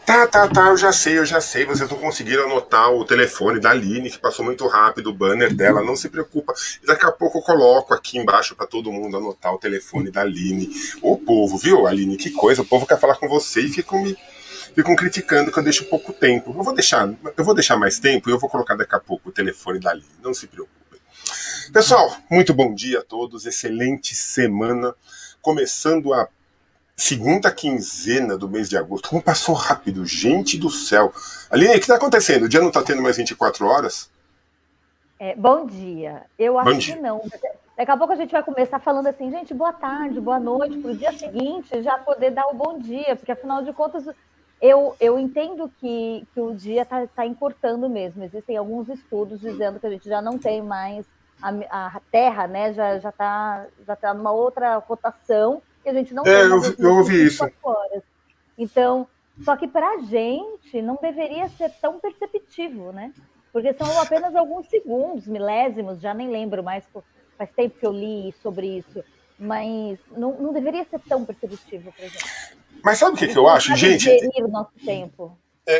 Tá, eu já sei. Vocês não conseguiram anotar o telefone da Aline, que passou muito rápido o banner dela. Não se preocupa. Daqui a pouco eu coloco aqui embaixo para todo mundo anotar o telefone da Aline. O povo, viu, Aline? Que coisa. O povo quer falar com você e ficam criticando que eu deixo pouco tempo. Eu vou deixar mais tempo e eu vou colocar daqui a pouco o telefone da Aline. Não se preocupe. Pessoal, muito bom dia a todos. Excelente semana. Começando a segunda quinzena do mês de agosto. Como passou rápido, gente do céu. Aline, o que está acontecendo? O dia não está tendo mais 24 horas? Bom dia. Eu Bom acho que dia. não. Daqui a pouco a gente vai começar falando assim, gente, boa tarde, boa noite, para o dia seguinte já poder dar o bom dia, porque afinal de contas eu entendo que o dia está encurtando mesmo. Existem alguns estudos dizendo que a gente já não tem mais a Terra, né? Já tá numa outra rotação e a gente não tem mais as Eu mesmas ouvi isso. 24 horas. Então, só que para a gente não deveria ser tão perceptivo, né? Porque são apenas alguns segundos, milésimos, já nem lembro mais, faz tempo que eu li sobre isso, mas não deveria ser tão perceptível para a gente. Mas sabe o A que, que gente eu não acho? sabe gerir o nosso tempo.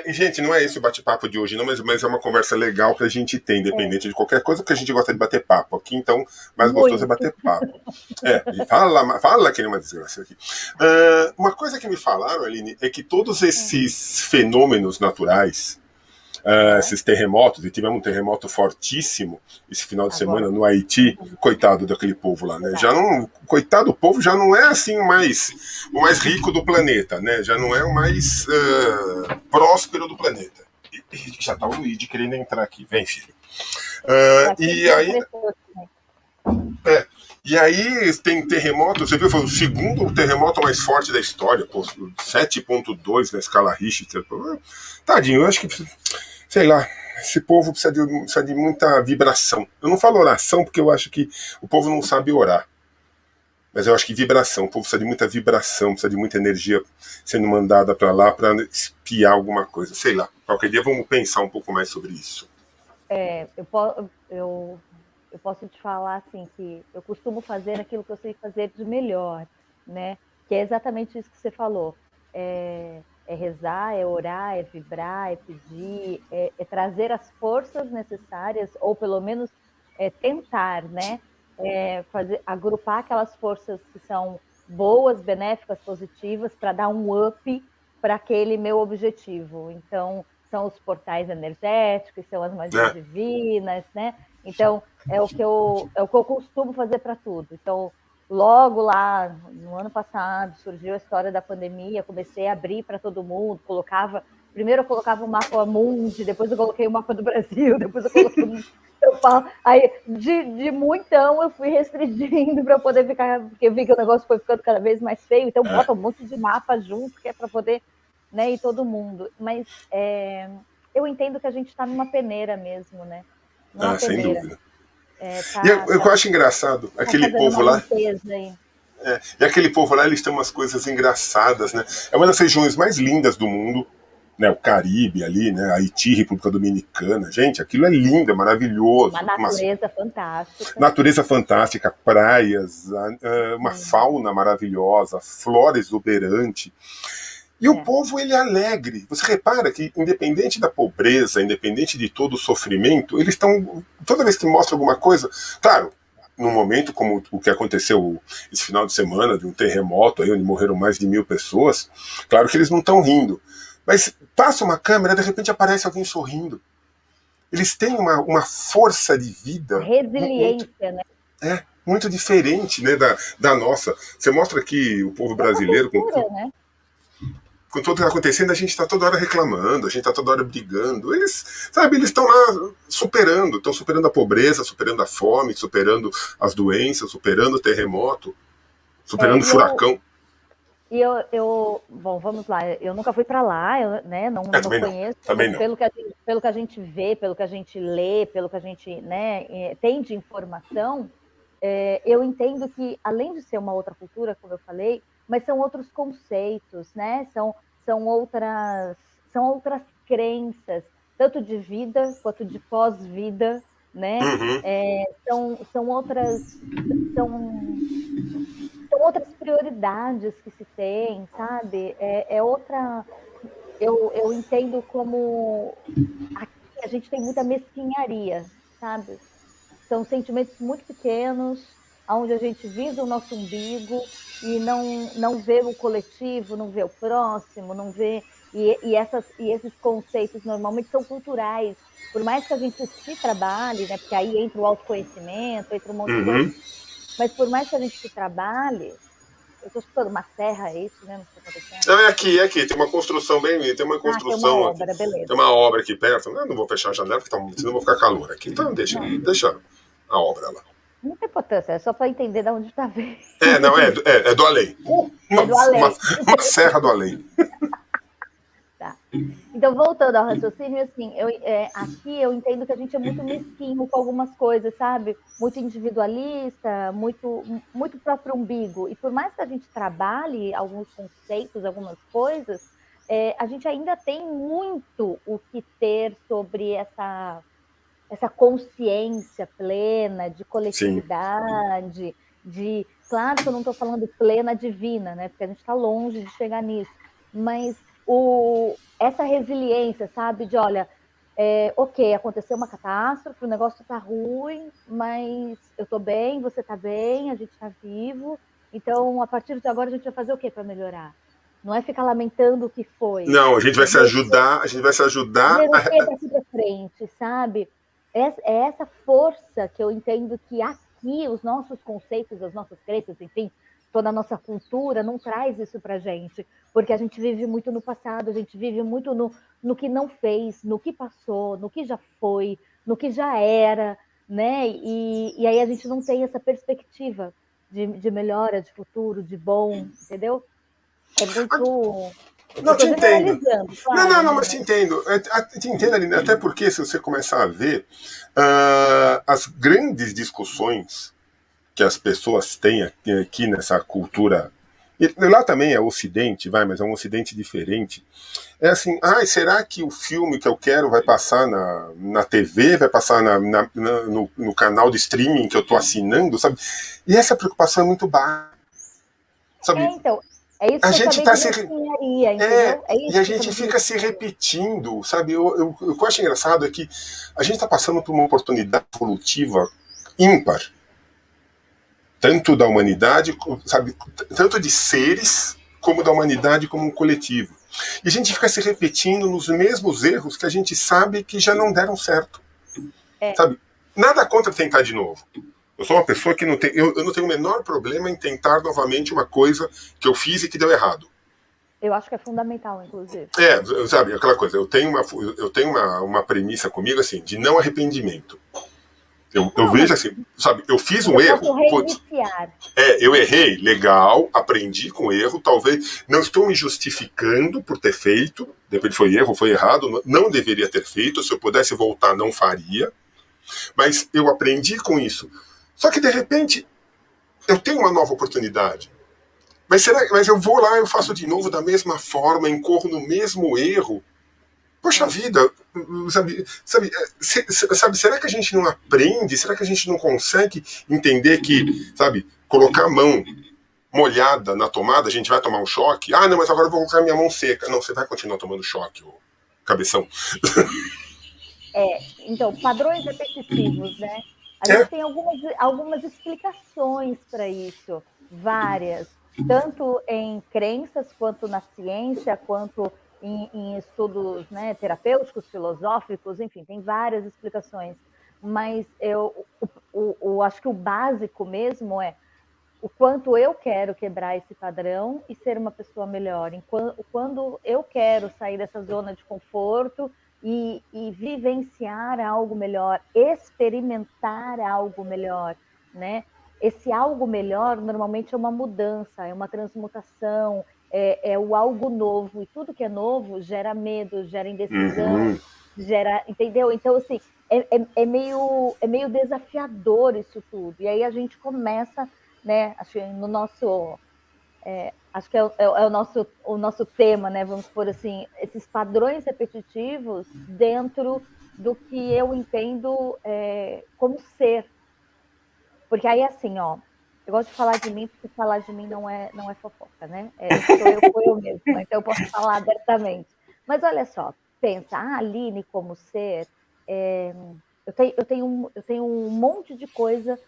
Gente, não é esse o bate-papo de hoje, não, mas é uma conversa legal que a gente tem, É, independente de qualquer coisa, porque a gente gosta de bater papo aqui, então, mais gostoso é muito. bater papo. Fala que nem uma desgraça aqui. Uma coisa que me falaram, Aline, é que todos esses fenômenos naturais, Aham, esses terremotos, e tivemos um terremoto fortíssimo esse final de semana agora, no Haiti, coitado daquele povo lá, né? Já verdade. não, coitado do povo já não é assim o mais rico do planeta, né? Já não é o mais próspero do planeta. Já tá o Luigi querendo entrar aqui, vem filho. Tá E chegando aí, pessoas também. e aí tem terremoto, você viu, foi o segundo terremoto mais forte da história, pô, 7,2 na escala Richter. Tadinho, eu acho que sei lá, esse povo precisa de muita vibração. Eu não falo oração porque eu acho que o povo não sabe orar. Mas eu acho que vibração. O povo precisa de muita vibração, precisa de muita energia sendo mandada para lá para espiar alguma coisa. Sei lá. Qualquer dia vamos pensar um pouco mais sobre isso. Eu posso te falar assim que eu costumo fazer aquilo que eu sei fazer de melhor, né? Que é exatamente isso que você falou. É rezar, é orar, é vibrar, é pedir, é trazer as forças necessárias, ou pelo menos tentar, né? Agrupar aquelas forças que são boas, benéficas, positivas, para dar um up para aquele meu objetivo. Então, são os portais energéticos, são as magias Né? divinas, né? Então, é o que eu costumo fazer para tudo. Então, logo lá, no ano passado, surgiu a história da pandemia, comecei a abrir para todo mundo, primeiro eu colocava o mapa mundi, depois eu coloquei o mapa do Brasil, depois eu coloquei o São Paulo. Aí, de muitão, eu fui restringindo para poder ficar, porque eu vi que o negócio foi ficando cada vez mais feio, então bota um monte de mapa junto, que é para poder, né, ir todo mundo. Mas eu entendo que a gente está numa peneira mesmo, né? Numa Sem peneira. dúvida. E Tá, eu tá, acho engraçado, tá aquele fazendo povo uma lá, limpeza aí. aquele povo lá, eles têm umas coisas engraçadas, né? É uma das regiões mais lindas do mundo, né? O Caribe ali, né? Haiti, República Dominicana. Gente, aquilo é lindo, é Uma maravilhoso. Umas natureza fantástica. natureza fantástica, praias, uma Sim, fauna maravilhosa, flora exuberante. E o é. povo, ele é alegre. Você repara que, independente da pobreza, independente de todo o sofrimento, eles estão. Toda vez que mostra alguma coisa. Claro, num momento como o que aconteceu esse final de semana, de um terremoto aí, onde morreram mais de 1.000 pessoas, claro que eles não estão rindo. Mas passa uma câmera, de repente aparece alguém sorrindo. Eles têm uma força de A vida muito, resiliência, né? muito diferente, né, da nossa. Você mostra que o povo É uma brasileiro, cultura, né? com tudo que está acontecendo, a gente está toda hora reclamando, a gente está toda hora brigando. Eles, sabe, eles estão lá estão superando a pobreza, superando a fome, superando as doenças, superando o terremoto, É, superando o e eu, furacão. bom, vamos lá. Eu nunca fui para lá, né? Não Também não, conheço, também mas não. pelo que a gente vê, pelo que a gente lê, pelo que a gente, né, tem de informação, eu entendo que, além de ser uma outra cultura, como eu falei, mas são outros conceitos, né? São outras, são outras crenças, tanto de vida quanto de pós-vida, né? Uhum. São são, são outras prioridades que se tem, sabe? É outra. eu entendo como aqui a gente tem muita mesquinharia, sabe? São sentimentos muito pequenos, onde a gente visa o nosso umbigo e não vê o coletivo, não vê o próximo, não vê. E esses conceitos normalmente são culturais. Por mais que a gente se trabalhe, né, porque aí entra o autoconhecimento, entra um monte de coisa, Uhum. mas por mais que a gente se trabalhe, eu estou escutando uma serra, é isso mesmo que está acontecendo? Não, é aqui, tem uma construção bem, tem uma Ah, tem uma construção aqui, obra, beleza. tem uma obra aqui perto. Não vou fechar a janela, porque senão eu vou ficar calor aqui. Então Não, deixa a obra lá. não tem importância, é só para entender de onde está vindo. Não, é do além. É do além. Uma serra do além. Tá. Então, voltando ao raciocínio, assim, aqui eu entendo que a gente é muito mesquinho com algumas coisas, sabe? Muito individualista, muito próprio umbigo. E por mais que a gente trabalhe alguns conceitos, algumas coisas, a gente ainda tem muito o que ter sobre essa consciência plena de Sim. coletividade, claro que eu não estou falando plena divina, né? Porque a gente está longe de chegar nisso, mas essa resiliência, sabe? De olha, ok, aconteceu uma catástrofe, o negócio está ruim, mas eu estou bem, você está bem, a gente está vivo, então a partir de agora a gente vai fazer o que para melhorar? Não é ficar lamentando o que foi, Não, a gente vai é se ver ajudar, a gente vai se ajudar. ver o que daqui para frente, sabe? É essa força que eu entendo que aqui os nossos conceitos, as nossas crenças, enfim, toda a nossa cultura não traz isso para gente, porque a gente vive muito no passado, a gente vive muito no que não fez, no que passou, no que já foi, no que já era, né? E aí a gente não tem essa perspectiva de melhora, de futuro, de bom, entendeu? É muito. Eu Não, te estou entendo. generalizando, Não, claro, não, né? mas te entendo. Te entendo, Aline, até porque se você começar a ver as grandes discussões que as pessoas têm aqui nessa cultura. E lá também é Ocidente, vai, mas é um Ocidente diferente. É assim, será que o filme que eu quero vai passar na TV, vai passar no canal de streaming que eu estou assinando, sabe? E essa preocupação é muito baixa, sabe? Então, é isso A que eu gente chamei está de se. mesquinharia, entendeu? É E isso a que eu gente chamei de fica se mesquinharia. repetindo, sabe? O que eu acho engraçado é que a gente está passando por uma oportunidade evolutiva ímpar, tanto da humanidade, sabe? Tanto de seres, como da humanidade como um coletivo. E a gente fica se repetindo nos mesmos erros que a gente sabe que já não deram certo, É, sabe? Nada contra tentar de novo. Eu sou uma pessoa que não tem, eu não tenho o menor problema em tentar novamente uma coisa que eu fiz e que deu errado. eu acho que é fundamental, inclusive. Sabe, aquela coisa, eu tenho uma premissa comigo assim, de não arrependimento. Eu Não, vejo assim, sabe, eu fiz mas um eu posso erro, putz, reiniciar. eu errei, legal, aprendi com o erro, talvez, não estou me justificando por ter feito, depois foi erro, foi errado, não deveria ter feito, se eu pudesse voltar não faria, mas eu aprendi com isso. Só que de repente, eu tenho uma nova oportunidade. Mas eu vou lá, eu faço de novo da mesma forma, incorro no mesmo erro. Poxa É, vida, sabe, será que a gente não aprende? Será que a gente não consegue entender que, sabe, colocar a mão molhada na tomada, a gente vai tomar um choque? Não, mas agora eu vou colocar minha mão seca. Não, você vai continuar tomando choque, ô cabeção. então, padrões repetitivos, né? A É, gente tem algumas explicações para isso, várias, tanto em crenças, quanto na ciência, quanto em estudos, né, terapêuticos, filosóficos, enfim, tem várias explicações. Mas acho que o básico mesmo é o quanto eu quero quebrar esse padrão e ser uma pessoa melhor, quando eu quero sair dessa zona de conforto e vivenciar algo melhor, experimentar algo melhor, né? Esse algo melhor normalmente é uma mudança, é uma transmutação, é o algo novo, e tudo que é novo gera medo, gera indecisão, uhum. gera, entendeu? Então, assim, é meio desafiador isso tudo, e aí a gente começa, né? Acho que no nosso, acho que é o nosso tema, né? Vamos por assim, esses padrões repetitivos dentro do que eu entendo como ser, porque aí assim, ó, eu gosto de falar de mim porque falar de mim não é fofoca, né? Sou eu mesma, então eu posso falar abertamente. Mas olha só, pensa, a Aline como ser, eu tenho um monte de coisa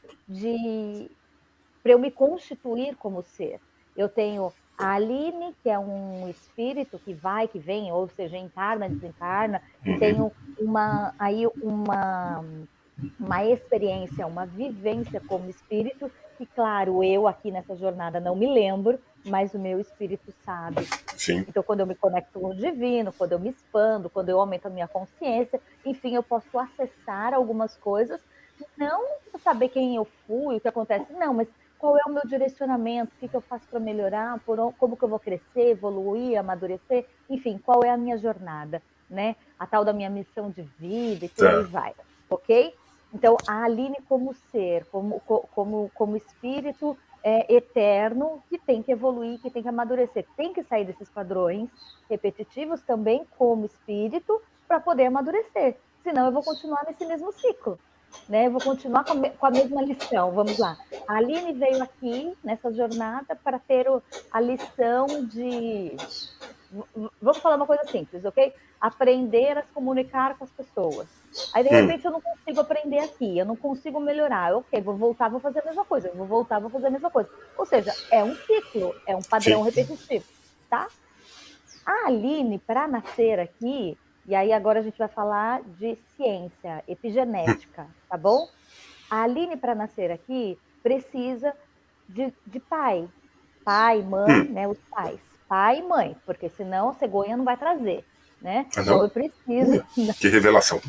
para eu me constituir como ser. Eu tenho a Aline, que é um espírito que vai, que vem, ou seja, encarna, desencarna, e tenho uma experiência, uma vivência como espírito, que, claro, eu aqui nessa jornada não me lembro, mas o meu espírito sabe. Sim. Então, quando eu me conecto com o divino, quando eu me expando, quando eu aumento a minha consciência, enfim, eu posso acessar algumas coisas, não saber quem eu fui, o que acontece, não, mas qual é o meu direcionamento, o que eu faço para melhorar, como que eu vou crescer, evoluir, amadurecer, enfim, qual é a minha jornada, né? A tal da minha missão de vida e por aí vai, ok? Então, a Aline como ser, como espírito eterno, que tem que evoluir, que tem que amadurecer, tem que sair desses padrões repetitivos também como espírito para poder amadurecer. Senão eu vou continuar nesse mesmo ciclo. Né? Eu vou continuar com a mesma lição. Vamos lá. A Aline veio aqui nessa jornada para ter a lição de. Vamos falar uma coisa simples, ok? Aprender a se comunicar com as pessoas. Aí, de repente, eu não consigo aprender aqui, eu não consigo melhorar. Ok, vou voltar, vou fazer a mesma coisa. Eu vou voltar, vou fazer a mesma coisa. Ou seja, é um ciclo, é um padrão Sim. repetitivo, tá? A Aline, para nascer aqui, e aí agora a gente vai falar de ciência, epigenética, tá bom? A Aline, para nascer aqui, precisa de pai. Pai, mãe, né? Os pais. Pai e mãe, porque senão a cegonha não vai trazer, né? Ah, Então não? eu preciso. Que revelação.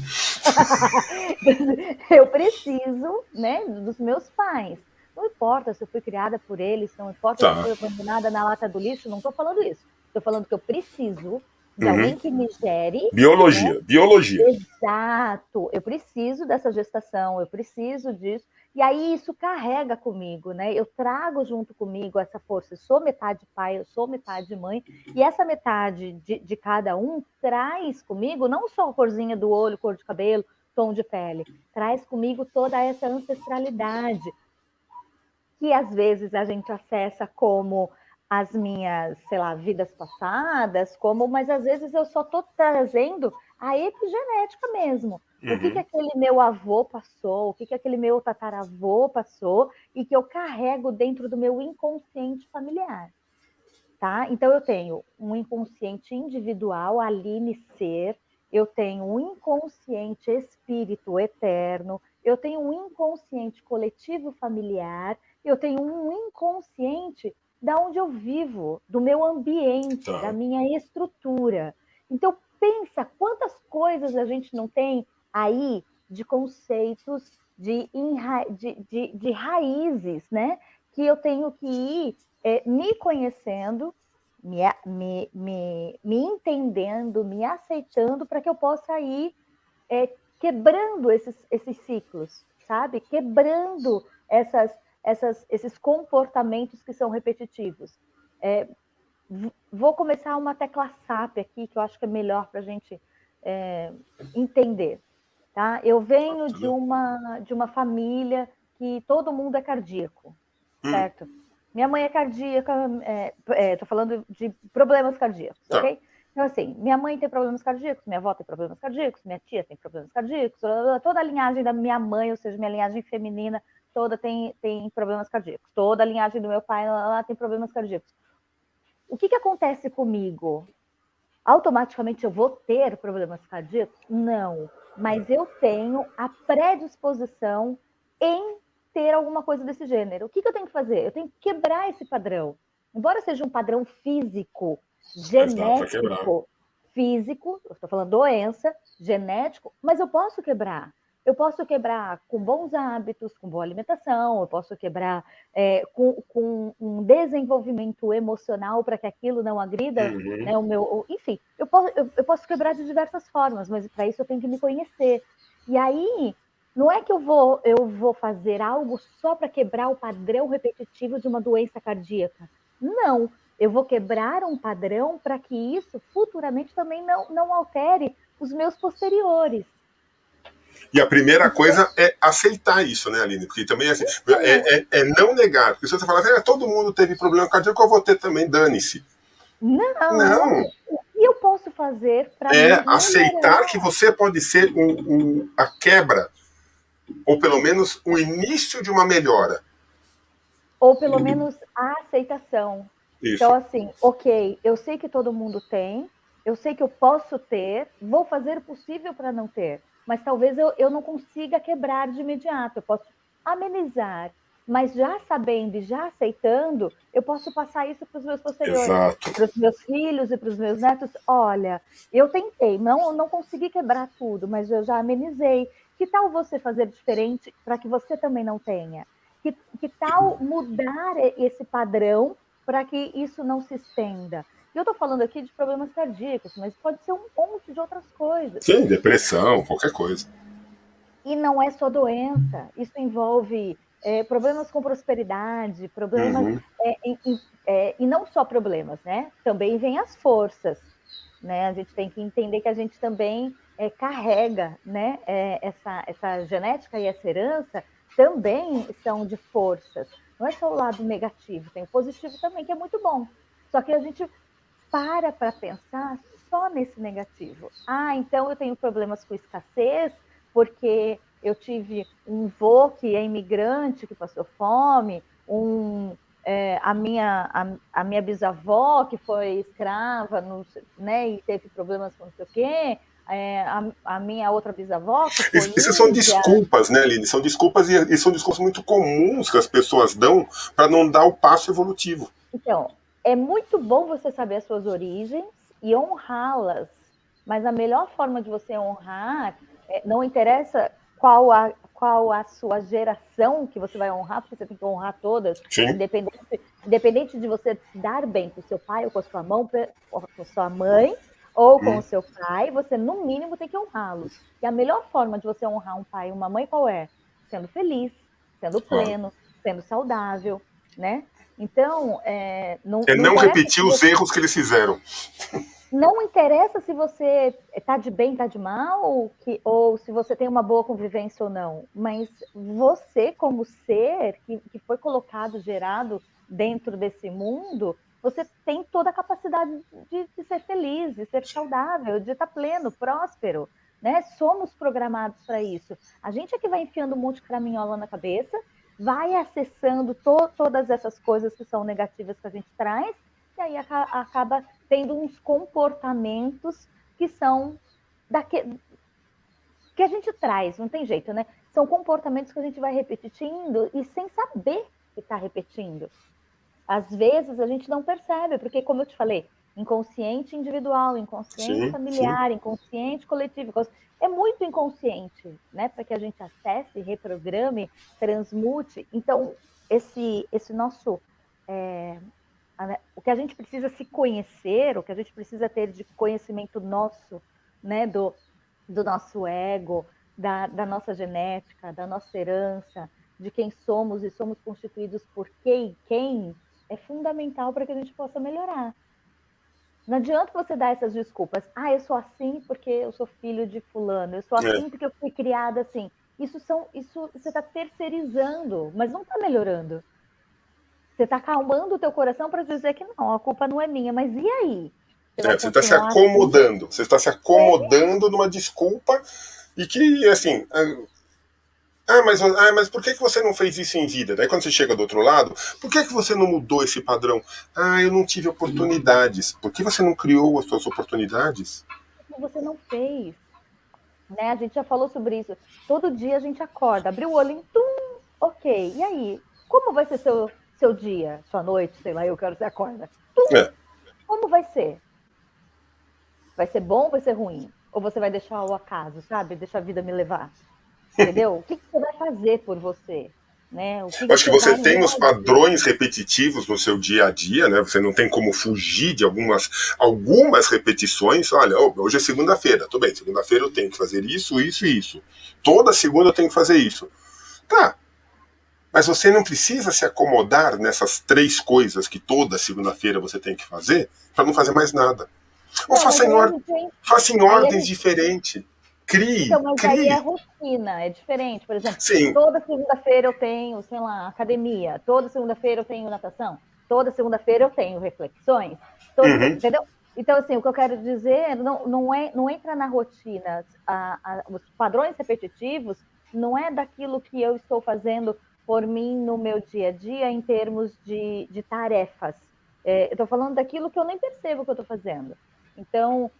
Eu preciso, né, dos meus pais. Não importa se eu fui criada por eles, não importa se eu Tá. fui abandonada na lata do lixo, não estou falando isso. Estou falando que eu preciso de alguém que me gere, né? Biologia. Biologia. Exato, eu preciso dessa gestação, eu preciso disso, e aí isso carrega comigo, né? Eu trago junto comigo essa força, eu sou metade pai, eu sou metade mãe, e essa metade de cada um traz comigo não só a corzinha do olho, cor de cabelo, tom de pele, traz comigo toda essa ancestralidade, que às vezes a gente acessa como as minhas, sei lá, vidas passadas, mas às vezes eu só estou trazendo a epigenética mesmo. O que aquele meu avô passou, o que aquele meu tataravô passou, e que eu carrego dentro do meu inconsciente familiar. Tá? Então, eu tenho um inconsciente individual, Aline ser, eu tenho um inconsciente espírito eterno, eu tenho um inconsciente coletivo familiar, eu tenho um inconsciente da onde eu vivo, do meu ambiente, Tá. da minha estrutura. Então, pensa quantas coisas a gente não tem aí de conceitos, de raízes, né? Que eu tenho que ir me conhecendo, me entendendo, me aceitando, para que eu possa ir quebrando esses ciclos, sabe? Quebrando esses comportamentos que são repetitivos. Vou começar uma tecla SAP aqui, que eu acho que é melhor para a gente entender. Tá? Eu venho de uma família que todo mundo é cardíaco, certo? Minha mãe é cardíaca, tô falando de problemas cardíacos, Tá. ok? Então, assim, minha mãe tem problemas cardíacos, minha avó tem problemas cardíacos, minha tia tem problemas cardíacos, toda a linhagem da minha mãe, ou seja, minha linhagem feminina, toda tem problemas cardíacos. Toda a linhagem do meu pai, ela tem problemas cardíacos. O que acontece comigo? Automaticamente eu vou ter problemas cardíacos? Não, mas eu tenho a predisposição em ter alguma coisa desse gênero. O que eu tenho que fazer? Eu tenho que quebrar esse padrão. Embora seja um padrão físico, Mas dá pra quebrar. físico, eu estou falando doença, genético, mas eu posso quebrar. Eu posso quebrar com bons hábitos, com boa alimentação, eu posso quebrar com um desenvolvimento emocional para que aquilo não agrida, né, enfim, eu posso quebrar de diversas formas, mas para isso eu tenho que me conhecer. E aí, não é que eu vou fazer algo só para quebrar o padrão repetitivo de uma doença cardíaca. Não, eu vou quebrar um padrão para que isso futuramente também não altere os meus posteriores. E a primeira coisa é aceitar isso, né, Aline? Porque também assim, é não negar. Porque se você falar assim, todo mundo teve problema cardíaco, eu vou ter também, dane-se. Não. Não. E eu posso fazer para aceitar que melhorar? você pode ser a quebra, ou pelo menos o início de uma melhora. Ou pelo menos a aceitação. Então, Isso. assim, ok, eu sei que todo mundo tem, eu sei que eu posso ter, vou fazer o possível para não ter, mas talvez eu não consiga quebrar de imediato, eu posso amenizar, mas já sabendo e já aceitando, eu posso passar isso para os meus posteriores, Exato. para os meus filhos e para os meus netos. Olha, eu tentei, não consegui quebrar tudo, mas eu já amenizei. Que tal você fazer diferente para que você também não tenha? Que tal mudar esse padrão para que isso não se estenda? E eu estou falando aqui de problemas cardíacos, mas pode ser um monte de outras coisas. Sim, depressão, qualquer coisa. E não é só doença, isso envolve problemas com prosperidade, problemas, Uhum. e não só problemas, né? Também vem as forças, né? A gente tem que entender que a gente também carrega, né? Essa genética e essa herança também são de forças. Não é só o lado negativo, tem o positivo também, que é muito bom. Só que a gente para pensar só nesse negativo. Ah, então eu tenho problemas com escassez, porque eu tive um vô que é imigrante, que passou fome, a minha bisavó que foi escrava, né, e teve problemas com não sei o quê, a minha outra bisavó que foi Essas são índia. desculpas, né, Aline? São desculpas e são desculpas muito comuns que as pessoas dão para não dar o passo evolutivo. Então, é muito bom você saber as suas origens e honrá-las, mas a melhor forma de você honrar, não interessa qual a sua geração que você vai honrar, porque você tem que honrar todas, Sim. independente de você se dar bem com seu pai ou com a sua mão, com sua mãe ou com o seu pai, você no mínimo tem que honrá-los. E a melhor forma de você honrar um pai e uma mãe qual é? Sendo feliz, sendo Claro. pleno, sendo saudável, né? Então, É não não interessa repetir se os você, erros que eles fizeram. não interessa se você está de bem, está de mal, ou se você tem uma boa convivência ou não, mas você, como ser que foi colocado, gerado dentro desse mundo, você tem toda a capacidade de ser feliz, de ser saudável, de estar pleno, próspero. Né? Somos programados para isso. A gente é que vai enfiando um monte de craminhola na cabeça, vai acessando todas essas coisas que são negativas que a gente traz, e aí acaba tendo uns comportamentos que são que a gente traz, não tem jeito, né? São comportamentos que a gente vai repetindo e sem saber que está repetindo. Às vezes a gente não percebe, porque, como eu te falei, inconsciente individual, inconsciente Sim, sim. familiar, inconsciente coletivo, é muito inconsciente, né? Para que a gente acesse, reprograme, transmute. Então, esse nosso o que a gente precisa se conhecer, o que a gente precisa ter de conhecimento nosso, né, do nosso ego, da nossa genética, da nossa herança, de quem somos e somos constituídos por quem, é fundamental para que a gente possa melhorar. Não adianta você dar essas desculpas. Ah, eu sou assim porque eu sou filho de fulano, eu sou É. assim porque eu fui criada assim. Isso você está terceirizando, mas não está melhorando. Você está acalmando o teu coração para dizer que não, a culpa não é minha. Mas e aí? Você vai Você está se continuar assim? acomodando. Você está se acomodando numa desculpa e que, assim. Mas por que você não fez isso em vida? Daí quando você chega do outro lado, por que você não mudou esse padrão? Ah, eu não tive oportunidades. Por que você não criou as suas oportunidades? Porque você não fez. Né? A gente já falou sobre isso. Todo dia a gente acorda, abre o olho, tum, ok. E aí? Como vai ser seu dia, sua noite, sei lá, eu quero que você acorda. Tum, É. como vai ser? Vai ser bom ou vai ser ruim? Ou você vai deixar o acaso, sabe? Deixar a vida me levar? Entendeu? O que você vai fazer por você? Né? O que Acho que você você vai tem os reagir? padrões repetitivos no seu dia a dia, né? Você não tem como fugir de algumas repetições. Olha, hoje é segunda-feira, tudo bem, segunda-feira eu tenho que fazer isso, isso e isso. Toda segunda eu tenho que fazer isso. Tá, mas você não precisa se acomodar nessas três coisas que toda segunda-feira você tem que fazer para não fazer mais nada. Ou Não, mas aí a gente faça em aí a ordens gente diferentes. Então, Crie, mas aí é crie. rotina, é diferente. Por exemplo, Sim. toda segunda-feira eu tenho, sei lá, academia, toda segunda-feira eu tenho natação, toda segunda-feira eu tenho reflexões, Uhum. entendeu? Então, assim, o que eu quero dizer não entra na rotina. Os padrões repetitivos não é daquilo que eu estou fazendo por mim no meu dia a dia em termos de tarefas. Eu estou falando daquilo que eu nem percebo que eu estou fazendo. Então,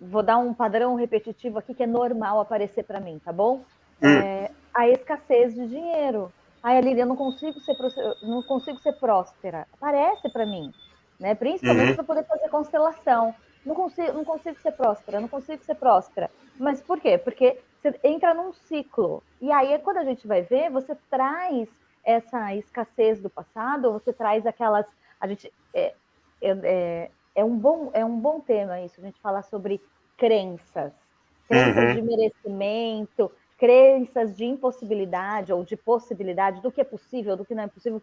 vou dar um padrão repetitivo aqui que é normal aparecer para mim, tá bom? Hum, A escassez de dinheiro. Ai, Aline, eu não consigo ser próspera. Aparece para mim, né? Principalmente uhum, para poder fazer constelação. Não consigo ser próspera, não consigo ser próspera. Mas por quê? Porque você entra num ciclo. E aí, quando a gente vai ver, você traz essa escassez do passado, você traz aquelas. A gente, é um bom tema isso, a gente falar sobre crenças. Crenças uhum. de merecimento, crenças de impossibilidade ou de possibilidade do que é possível, do que não é possível.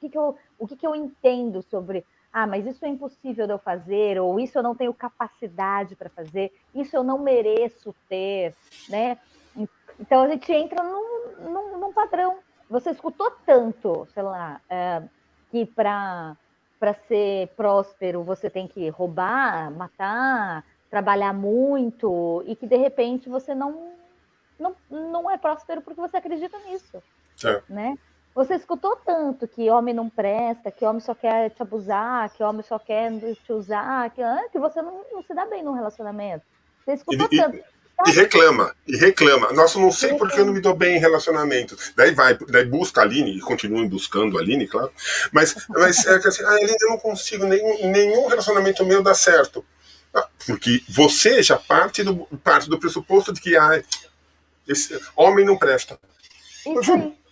O que eu entendo sobre, mas isso é impossível de eu fazer, ou isso eu não tenho capacidade para fazer, isso eu não mereço ter, né? Então a gente entra num padrão. Você escutou tanto, sei lá, que para ser próspero você tem que roubar, matar, trabalhar muito, e que de repente você não é próspero porque você acredita nisso, É. né? Você escutou tanto que homem não presta, que homem só quer te abusar, que homem só quer te usar, que você não se dá bem num relacionamento. Você E, escutou tanto. e Sabe? reclama, e reclama. Nossa, eu não E sei porque eu não reclama. me dou bem em relacionamento. Daí busca a Aline, e continuem buscando a Aline, claro. Mas é que assim, Aline, eu não consigo, nenhum relacionamento meu dá certo. Porque você já parte do pressuposto de que esse homem não presta. Eu Isso juro. aí.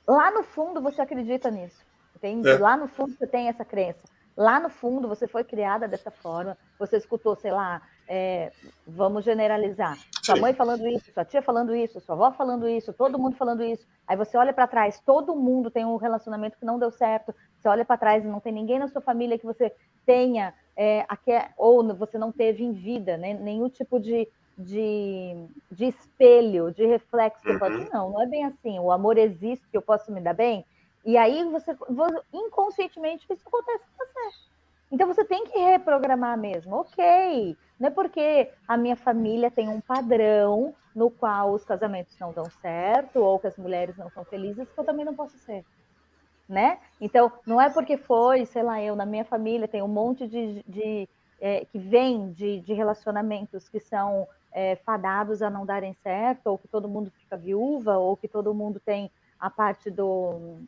Lá no fundo você acredita nisso, entende? É, Lá no fundo você tem essa crença. Lá no fundo você foi criada dessa forma, você escutou, sei lá, vamos generalizar, sua sim. mãe falando isso, sua tia falando isso, sua avó falando isso, todo mundo falando isso. Aí você olha para trás, todo mundo tem um relacionamento que não deu certo. Você olha para trás e não tem ninguém na sua família que você tenha, ou você não teve em vida, né? Nenhum tipo de espelho, de reflexo que pode. Uhum. Não é bem assim. O amor existe, eu posso me dar bem. E aí inconscientemente isso acontece com você. Então você tem que reprogramar mesmo. Ok, não é porque a minha família tem um padrão no qual os casamentos não dão certo ou que as mulheres não são felizes que eu também não posso ser, né? Então, não é porque foi, sei lá, eu na minha família tem um monte que vem de relacionamentos que são fadados a não darem certo, ou que todo mundo fica viúva, ou que todo mundo tem a parte do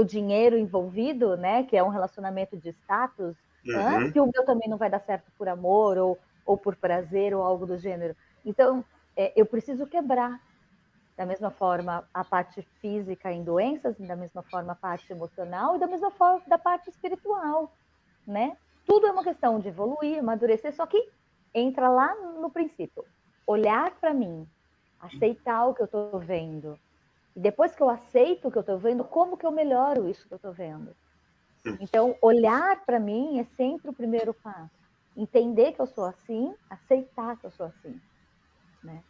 dinheiro envolvido, né? Que é um relacionamento de status, Uhum. que o meu também não vai dar certo por amor, ou por prazer, ou algo do gênero. Então, eu preciso quebrar da mesma forma a parte física em doenças, da mesma forma a parte emocional e da mesma forma da parte espiritual, né? Tudo é uma questão de evoluir, amadurecer, só que entra lá no princípio. Olhar para mim, aceitar o que eu estou vendo. E depois que eu aceito o que eu estou vendo, como que eu melhoro isso que eu estou vendo? Então, olhar para mim é sempre o primeiro passo. Entender que eu sou assim, aceitar que eu sou assim, né?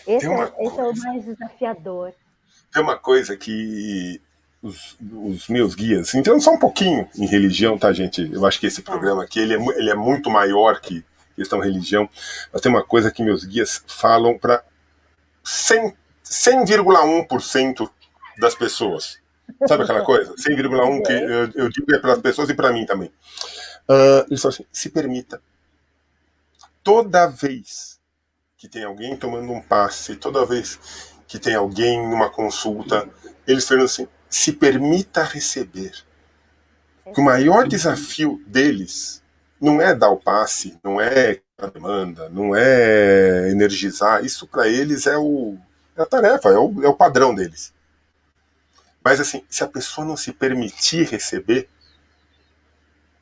Tem Esse uma é, esse é o coisa, mais desafiador. tem uma coisa que os meus guias, então só um pouquinho em religião, tá, gente? Eu acho que esse Tá. programa aqui ele é muito maior que questão religião, mas tem uma coisa que meus guias falam para 100,1% das pessoas. Sabe aquela coisa? 100,1 que Sei. eu digo é para as pessoas e para mim também. Eles falam assim: se permita. Toda vez que tem alguém tomando um passe, toda vez que tem alguém numa consulta, eles falam assim: se permita receber. Que o maior Exatamente. desafio deles não é dar o passe, não é a demanda, não é energizar. Isso para eles é a tarefa, é o padrão deles. Mas assim, se a pessoa não se permitir receber,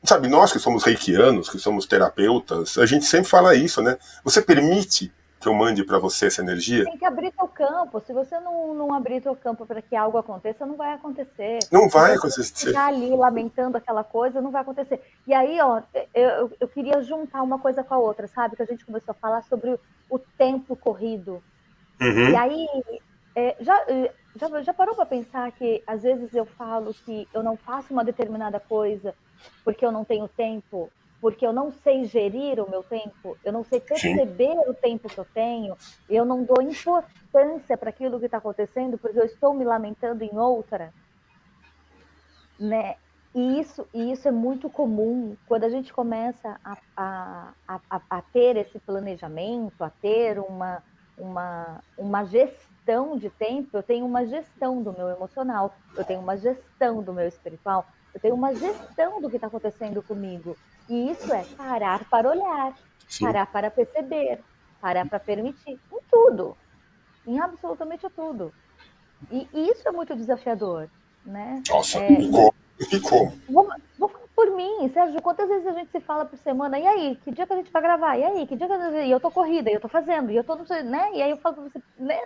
sabe, nós que somos reikianos, que somos terapeutas, a gente sempre fala isso, né? Você permite que eu mande para você essa energia? Tem que abrir teu campo. Se você não abrir teu campo para que algo aconteça, não vai acontecer. Não vai Então, se você acontecer. ficar ali lamentando aquela coisa, não vai acontecer. E aí, ó, eu queria juntar uma coisa com a outra, sabe? Que a gente começou a falar sobre o tempo corrido. E Uhum, aí, já parou para pensar que às vezes eu falo que eu não faço uma determinada coisa porque eu não tenho tempo? porque eu não sei gerir o meu tempo, eu não sei Sim. perceber o tempo que eu tenho, eu não dou importância para aquilo que está acontecendo, porque eu estou me lamentando em outra, né? E isso é muito comum quando a gente começa a ter esse planejamento, a ter uma gestão de tempo. Eu tenho uma gestão do meu emocional, eu tenho uma gestão do meu espiritual, eu tenho uma gestão do que está acontecendo comigo. E isso é parar para olhar, Sim. parar para perceber, parar para permitir, em tudo, em absolutamente tudo. E isso é muito desafiador, né? Nossa, e como? E como? Vou falar por mim, Sérgio, quantas vezes a gente se fala por semana? E aí, que dia que a gente vai gravar? E aí, que dia que E eu tô corrida, e eu tô fazendo, e eu tô, né? E aí eu falo pra você, né?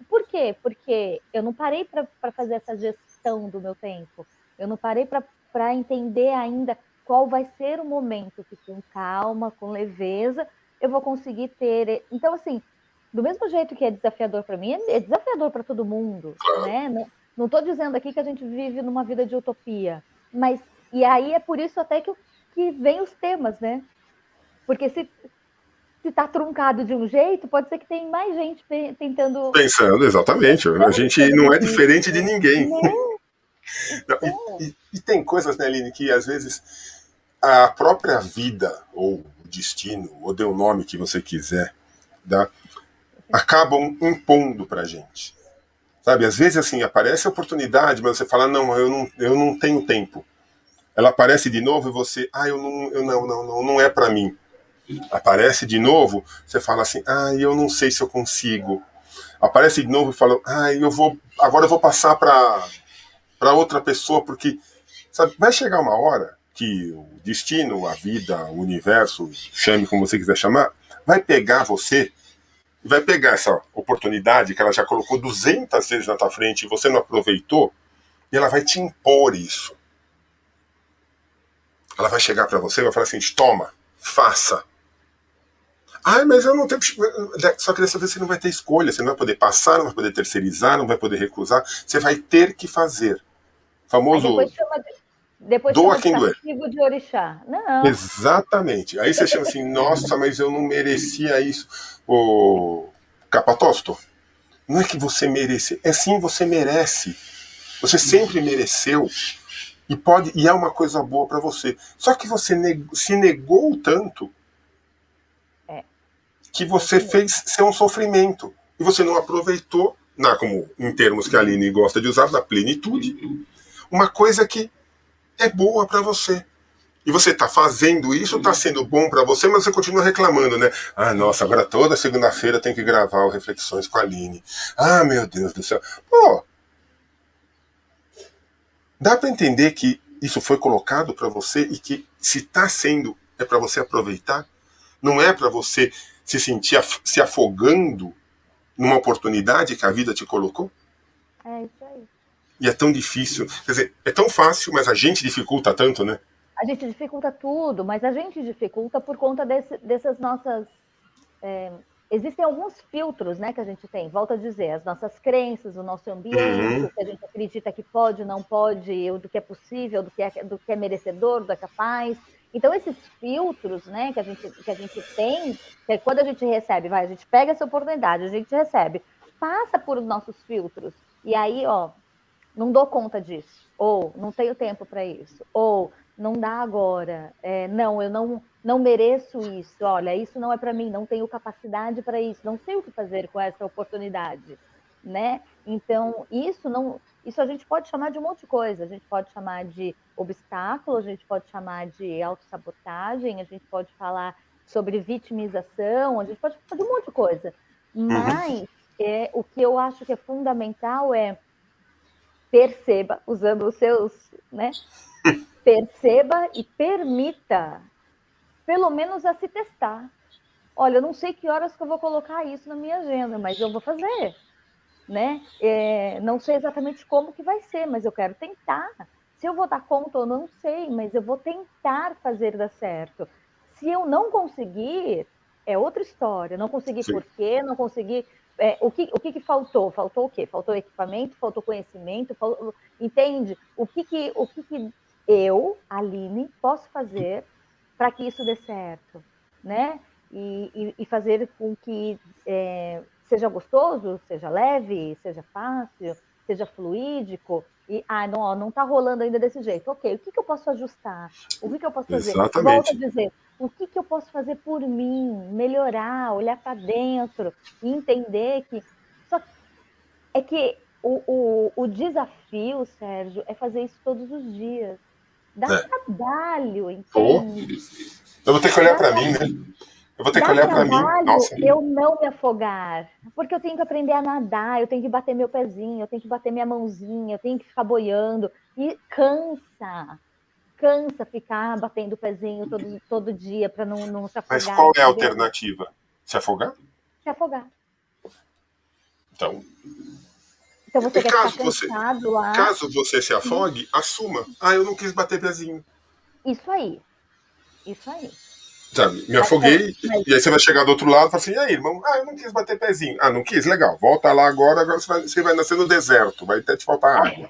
Por quê? Porque eu não parei para fazer essa gestão do meu tempo. Eu não parei para entender ainda qual vai ser o momento que, com calma, com leveza, eu vou conseguir ter. Então, assim, do mesmo jeito que é desafiador para mim, é desafiador para todo mundo, né? Não estou dizendo aqui que a gente vive numa vida de utopia, mas e aí é por isso até que vem os temas, né? Porque se está truncado de um jeito, pode ser que tem mais gente tentando Pensando, exatamente. A gente pensando não é nisso, diferente de ninguém. né? E, Então, e tem coisas, né, Aline, que às vezes a própria vida, ou o destino, ou dê o nome que você quiser, tá, acabam impondo pra gente. Sabe, às vezes assim, aparece a oportunidade, mas você fala, não, eu não tenho tempo. Ela aparece de novo e você, não é para mim. Aparece de novo, você fala assim, eu não sei se eu consigo. Aparece de novo e fala, agora eu vou passar para outra pessoa, porque sabe, vai chegar uma hora que o destino, a vida, o universo, chame como você quiser chamar, vai pegar você e vai pegar essa oportunidade que ela já colocou 200 vezes na tua frente e você não aproveitou, e ela vai te impor isso. Ela vai chegar para você e vai falar assim: toma, faça. Mas eu não tenho. Só que dessa vez você não vai ter escolha, você não vai poder passar, não vai poder terceirizar, não vai poder recusar, você vai ter que fazer. aí Famoso depois doa chama de quem doer. castigo de orixá. Não, Exatamente. Aí você chama assim: nossa, mas eu não merecia isso. O Capatosto, não é que você merece, é sim, você merece. Você sempre mereceu e é uma coisa boa para você. Só que você se negou tanto é, que é você isso mesmo. fez ser um sofrimento. E você não aproveitou, como em termos que a Aline gosta de usar, da plenitude, uma coisa que é boa para você. E você está fazendo isso, está sendo bom para você, mas você continua reclamando, né? Nossa, agora toda segunda-feira tem que gravar o Reflexões com a Aline. Meu Deus do céu. Pô, dá para entender que isso foi colocado para você e que se está sendo, é para você aproveitar? Não é para você se sentir se afogando numa oportunidade que a vida te colocou? É isso aí. E é tão difícil. Quer dizer, é tão fácil, mas a gente dificulta tanto, né? A gente dificulta tudo, mas a gente dificulta por conta dessas nossas. Existem alguns filtros, né, que a gente tem. Volto a dizer, as nossas crenças, o nosso ambiente, Uhum. o que a gente acredita que pode, não pode, do que é possível, do que é merecedor, do que é capaz. Então, esses filtros, né, que a gente tem, que é quando a gente recebe, a gente pega essa oportunidade, a gente recebe, passa por os nossos filtros. E aí, ó, não dou conta disso, ou não tenho tempo para isso, ou não dá agora, não, eu não mereço isso, olha, isso não é para mim, não tenho capacidade para isso, não sei o que fazer com essa oportunidade, né? Então, isso a gente pode chamar de um monte de coisa, a gente pode chamar de obstáculo, a gente pode chamar de autossabotagem, a gente pode falar sobre vitimização, a gente pode falar de um monte de coisa, Uhum. mas o que eu acho que é fundamental perceba, usando os seus, né? Perceba e permita, pelo menos, a se testar. Olha, eu não sei que horas que eu vou colocar isso na minha agenda, mas eu vou fazer, né? Não sei exatamente como que vai ser, mas eu quero tentar. Se eu vou dar conta, eu não sei, mas eu vou tentar fazer dar certo. Se eu não conseguir, é outra história. Não consegui Sim. por quê? Não consegui. O que faltou? Faltou o quê? Faltou equipamento? Faltou conhecimento? Entende? O que eu, Aline, posso fazer para que isso dê certo, né? E fazer com que seja gostoso, seja leve, seja fácil, seja fluídico. E, não está rolando ainda desse jeito. Ok, o que eu posso ajustar? O que eu posso fazer? Volto a Exatamente. dizer, o que eu posso fazer por mim? Melhorar, olhar para dentro e entender que... Só é que o desafio, Sérgio, é fazer isso todos os dias. Dá É. trabalho, Pô, entende? eu vou ter que olhar Dá para mim, né? Eu vou ter que Dá olhar para mim. trabalho Nossa. eu não me afogar, porque eu tenho que aprender a nadar, eu tenho que bater meu pezinho, eu tenho que bater minha mãozinha, eu tenho que ficar boiando. E cansa ficar batendo o pezinho todo dia para não se Mas afogar, qual é a entendeu? alternativa? Se afogar? Se afogar. Então, Então e você quer ficar cansado lá, caso você se e afogue, assuma. Ah, eu não quis bater pezinho. isso aí, isso aí. Sabe? Me Mas, então, afoguei, e aí você vai chegar do outro lado e fala assim: e aí, irmão? Ah, eu não quis bater pezinho. Ah, não quis? Legal. Volta lá agora você vai nascer no deserto, vai até te faltar água.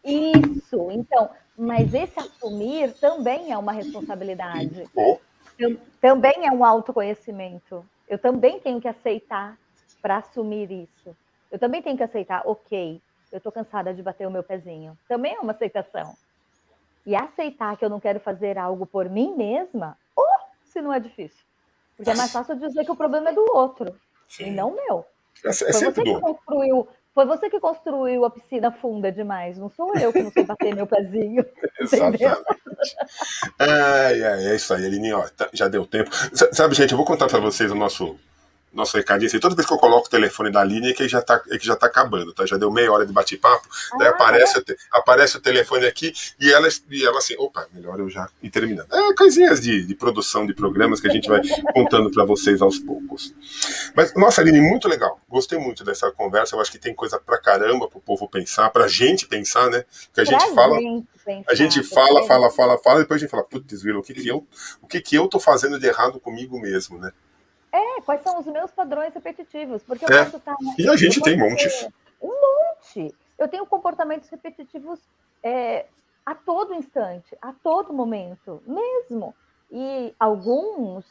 isso, então, mas esse assumir também é uma responsabilidade. Ou, Também é um autoconhecimento. Eu também tenho que aceitar para assumir isso. Eu também tenho que aceitar, ok, eu estou cansada de bater o meu pezinho. Também é uma aceitação. E aceitar que eu não quero fazer algo por mim mesma, se não é difícil. Porque é mais fácil dizer que o problema é do outro e sim, não meu. é Foi sempre você do que outro. construiu, foi você que construiu a piscina funda demais. Não sou eu que não sei bater meu pezinho, entendeu? Exatamente. É isso aí, Aline. Ó, já deu tempo. Sabe, gente, eu vou contar para vocês o nosso recadinho. Assim, toda vez que eu coloco o telefone da linha é que já tá acabando, tá? Já deu meia hora de bate-papo. Daí Ah, tá bom. aparece o telefone aqui e ela assim, opa, melhor eu já ir terminando. Coisinhas de produção de programas que a gente vai contando para vocês aos poucos. Mas, nossa, Aline, muito legal. Gostei muito dessa conversa. Eu acho que tem coisa pra caramba pro povo pensar, pra gente pensar, né? Que a gente Pra fala, gente a gente pensar, fala, porque fala, fala, fala, depois a gente fala, putz, Vila, o que que eu tô fazendo de errado comigo mesmo, né? quais são os meus padrões repetitivos? Porque eu É. posso estar, E a eu gente tem posso montes. ter um monte. Eu tenho comportamentos repetitivos a todo instante, a todo momento, mesmo. E alguns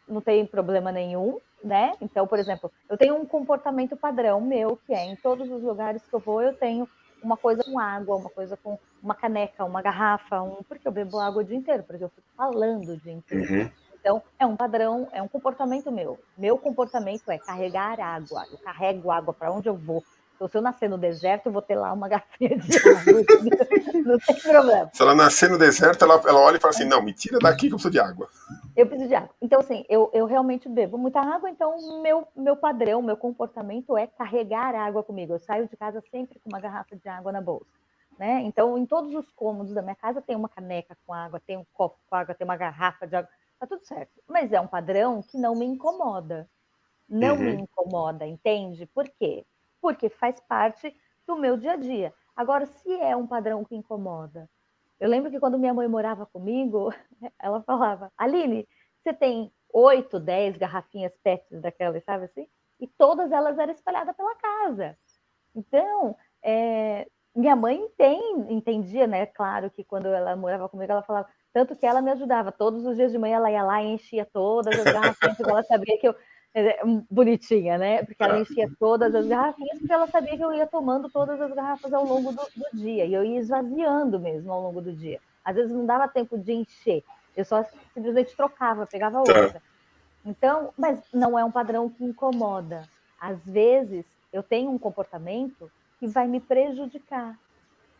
não tem problema nenhum, né? Então, por exemplo, eu tenho um comportamento padrão meu, que é em todos os lugares que eu vou, eu tenho uma coisa com água, uma coisa com uma caneca, uma garrafa, porque eu bebo água o dia inteiro, porque eu fico falando o dia inteiro. Uhum. Então, é um padrão, é um comportamento meu. Meu comportamento é carregar água. Eu carrego água para onde eu vou. Então, se eu nascer no deserto, eu vou ter lá uma garrafinha de água. Não tem problema. Se ela nascer no deserto, ela olha e fala assim: não, me tira daqui que eu preciso de água. Eu preciso de água. Então, assim, eu realmente bebo muita água, então meu padrão, meu comportamento é carregar água comigo. Eu saio de casa sempre com uma garrafa de água na bolsa. Né? Então, em todos os cômodos da minha casa tem uma caneca com água, tem um copo com água, tem uma garrafa de água, tá tudo certo. Mas é um padrão que não me incomoda. Não me Uhum. incomoda, entende? Por quê? Porque faz parte do meu dia a dia. Agora, se é um padrão que incomoda, eu lembro que quando minha mãe morava comigo, ela falava: Aline, você tem 8, 10 garrafinhas PET daquelas, sabe assim? E todas elas eram espalhadas pela casa. Então, minha mãe entendia, né? Claro que quando ela morava comigo, ela falava, tanto que ela me ajudava. Todos os dias de manhã ela ia lá e enchia todas as garrafinhas, porque ela sabia que eu. Bonitinha, né? Porque ela Ah, enchia todas as garrafinhas, porque ela sabia que eu ia tomando todas as garrafas ao longo do dia. E eu ia esvaziando mesmo ao longo do dia. Às vezes não dava tempo de encher. Eu só simplesmente trocava, pegava tá. outra. Então, mas não é um padrão que incomoda. Às vezes, eu tenho um comportamento que vai me prejudicar,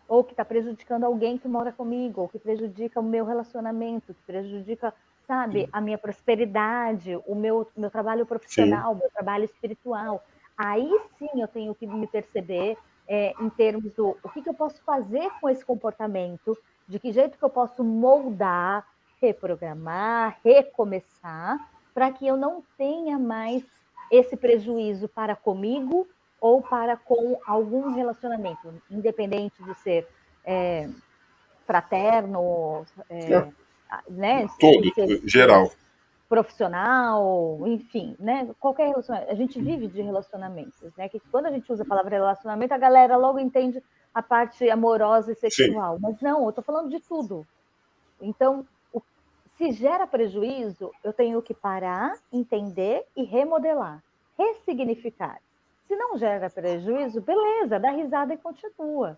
ou que está prejudicando alguém que mora comigo, ou que prejudica o meu relacionamento, que prejudica, sabe, a minha prosperidade, o meu trabalho Sim. profissional, o meu trabalho espiritual. Aí sim eu tenho que me perceber em termos do o que eu posso fazer com esse comportamento, de que jeito que eu posso moldar, reprogramar, recomeçar, para que eu não tenha mais esse prejuízo para comigo ou para com algum relacionamento, independente de ser fraterno, É, né, se todo, ser geral. profissional, enfim, né, qualquer relacionamento. A gente vive de relacionamentos, né, que quando a gente usa a palavra relacionamento, a galera logo entende a parte amorosa e Sim. sexual, mas não, eu estou falando de tudo. Então, Se gera prejuízo, eu tenho que parar, entender e remodelar, ressignificar. Se não gera prejuízo, beleza, dá risada e continua.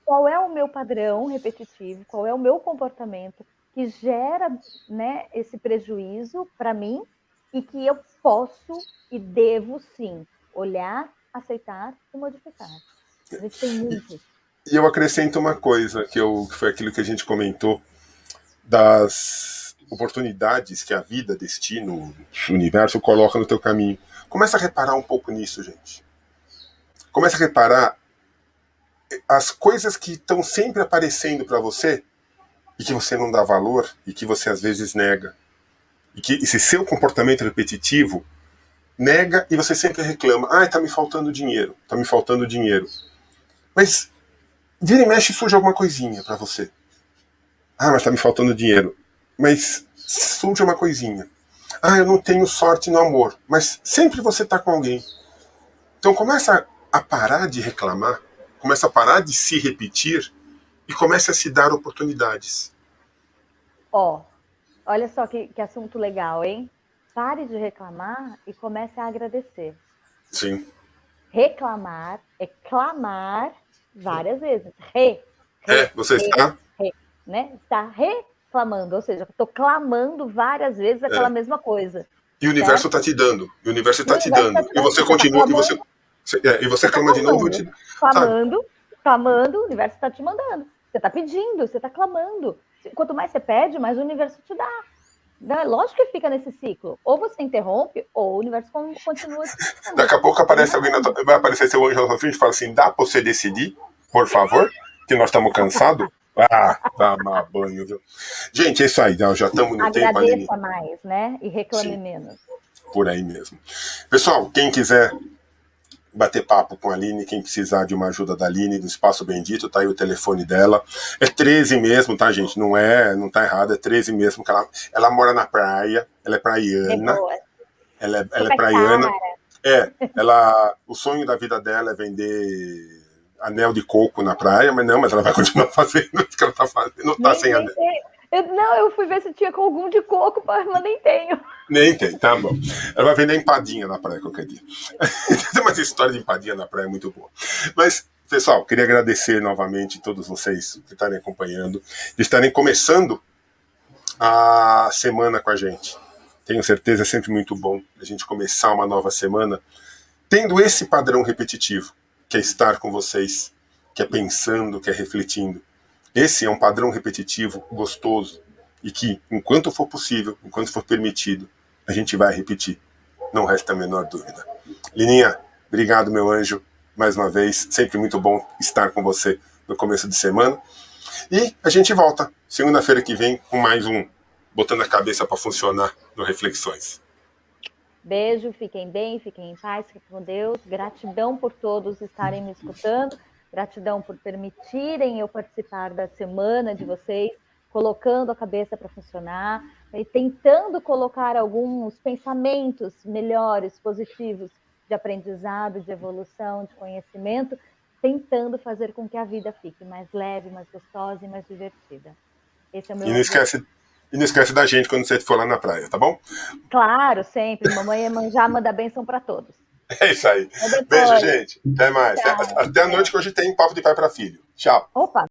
Qual é o meu padrão repetitivo? Qual é o meu comportamento que gera, né, esse prejuízo para mim e que eu posso e devo, sim, olhar, aceitar e modificar. A gente tem muito. E eu acrescento uma coisa, que foi aquilo que a gente comentou, das oportunidades que a vida, destino, o universo coloca no teu caminho. Começa a reparar um pouco nisso, gente. Começa a reparar as coisas que estão sempre aparecendo para você e que você não dá valor e que você às vezes nega. E que esse seu comportamento repetitivo nega e você sempre reclama. Ah, tá me faltando dinheiro, tá me faltando dinheiro. Mas vira e mexe surge alguma coisinha para você. Ah, mas tá me faltando dinheiro. Mas surge uma coisinha. Ah, eu não tenho sorte no amor. Mas sempre você tá com alguém. Então começa a parar de reclamar, começa a parar de se repetir e começa a se dar oportunidades. Ó, olha só que assunto legal, hein? Pare de reclamar e comece a agradecer. Sim. Reclamar é clamar várias vezes. Você está? Né? Está reclamando, ou seja, estou clamando várias vezes aquela mesma coisa. E o universo está te dando. E o universo está te dando. E você continua. E você clama de novo. Clamando, o universo está te mandando. Você está pedindo, você está clamando. Quanto mais você pede, mais o universo te dá. Lógico que fica nesse ciclo. Ou você interrompe, ou o universo continua. Daqui a pouco aparece alguém, vai aparecer seu anjo na sua frente e fala assim: dá pra você decidir, por favor, que nós estamos cansados? Ah, tomar banho, viu? Gente, é isso aí, já estamos no tempo ali. Agradeça mais, né? E reclame menos. Por aí mesmo. Pessoal, quem quiser bater papo com a Aline, quem precisar de uma ajuda da Aline, do Espaço Bendito, tá aí o telefone dela. É 13 mesmo, tá, gente? Não tá errado, é 13 mesmo, que ela mora na praia, ela é praiana. Ela é praiana. O sonho da vida dela é vender anel de coco na praia, mas ela vai continuar fazendo o que ela tá fazendo, não tá sem anel. Eu fui ver se tinha com algum de coco, mas nem tenho. Nem tem, tá bom. Ela vai vender empadinha na praia qualquer dia. Tem uma história de empadinha na praia muito boa. Mas, pessoal, queria agradecer novamente a todos vocês que estarem acompanhando, de estarem começando a semana com a gente. Tenho certeza, é sempre muito bom a gente começar uma nova semana tendo esse padrão repetitivo, que é estar com vocês, que é pensando, que é refletindo. Esse é um padrão repetitivo gostoso e que, enquanto for possível, enquanto for permitido, a gente vai repetir. Não resta a menor dúvida. Lininha, obrigado, meu anjo, mais uma vez. Sempre muito bom estar com você no começo de semana. E a gente volta segunda-feira que vem com mais um Botando a Cabeça para Funcionar no Reflexões. Beijo, fiquem bem, fiquem em paz, fiquem com Deus. Gratidão por todos estarem me escutando. Gratidão por permitirem eu participar da semana de vocês, colocando a cabeça para funcionar e tentando colocar alguns pensamentos melhores, positivos, de aprendizado, de evolução, de conhecimento, tentando fazer com que a vida fique mais leve, mais gostosa e mais divertida. Esse é o meu objetivo. E não esquece da gente quando você for lá na praia, tá bom? Claro, sempre. Mamãe Iemanjá manda bênção para todos. É isso aí. Beijo, gente. Até mais. Até a noite, que hoje tem papo de pai para filho. Tchau. Opa!